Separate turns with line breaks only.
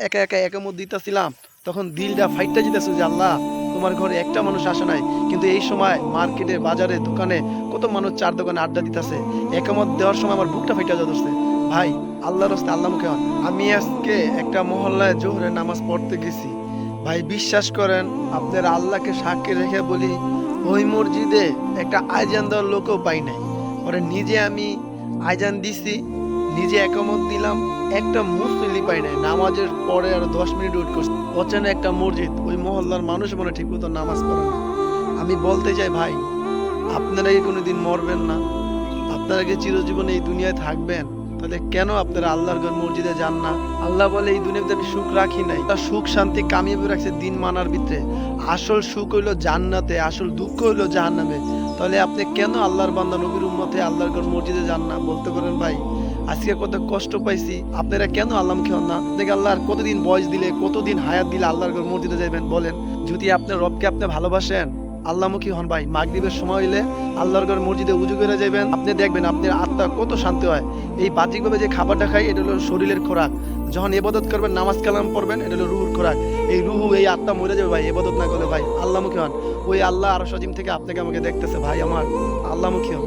একা একা একামত দিতেছিলাম, তখন দিলটা ফাইটটা যেতেছে যে আল্লাহ তোমার ঘরে একটা মানুষ আসে নাই, কিন্তু এই সময় মার্কেটে বাজারে দোকানে কত মানুষ চার দোকানে আড্ডা দিতেছে। একামত দেওয়ার সময় আমার বুকটা ফাইটা যাচ্ছে। ভাই আল্লাহর রাস্তে আল্লাহ মুখে হন। আমি আজকে একটা মহল্লায় জোহরের নামাজ পড়তে গেছি। ভাই বিশ্বাস করেন, আপনার আল্লাহকে সাক্ষী রেখে বলি, ওই মসজিদে একটা আজান দেওয়ার লোকও পাই নাই। পরে নিজে আমি আজান দিছি, নিজে একামত দিলাম, একটা মুসল্লি পাই নাই। নামাজের পরে আর 10 মিনিট ওয়েট করছি। অচেনা একটা মসজিদ, ওই মহল্লার মানুষ মনে ঠিক মতো নামাজ পড়ে না। আমি বলতে চাই ভাই, আপনারা কি কোনোদিন মরবেন না? আপনারা কি চিরজীবন এই দুনিয়ায় থাকবেন? তাহলে কেন আপনারা আল্লাহর ঘর মসজিদে যান না? আল্লাহ বলে এই দুনিয়াতে আমি সুখ রাখি নাই, তার সুখ শান্তি কামিয়ে রাখছে দিন মানার ভিতরে। আসল সুখ হইলো জান্নাতে, আসল দুঃখ হইলো জাহান্নামে। তাহলে আপনি কেন আল্লাহর বান্দা নবীর উম্মতে আল্লাহর ঘর মসজিদে যান না? বলতে পারেন ভাই আজকে কত কষ্ট পাইছি, আপনারা কেন আল্লাহ মুখে হন না? দেখে আল্লাহর কতদিন বয়স দিলে, কতদিন হায়াত দিলে আল্লাহর ঘর মসজিদে যাবেন বলেন? যদি আপনার রবকে আপনি ভালোবাসেন, আল্লাহমুখী হন ভাই। মাগরিবের সময় হইলে আল্লাহর ঘর মসজিদে উজু করে যাবেন, আপনি দেখবেন আপনার আত্মা কত শান্তি হয়। এই বাহ্যিকভাবে যে খাবারটা খাই, এটা হলো শরীরের খোরাক। যখন ইবাদত করবেন, নামাজ কালাম পড়বেন, এটা হলো রুহুর খোরাক। এই রুহু, এই আত্মা মরে যাবে ভাই ইবাদত না করলে। ভাই আল্লাহমুখী হন, ওই আল্লাহ আরশ আজিম থেকে আপনাকে আমাকে দেখতেছে। ভাই আমার আল্লাহমুখী হন।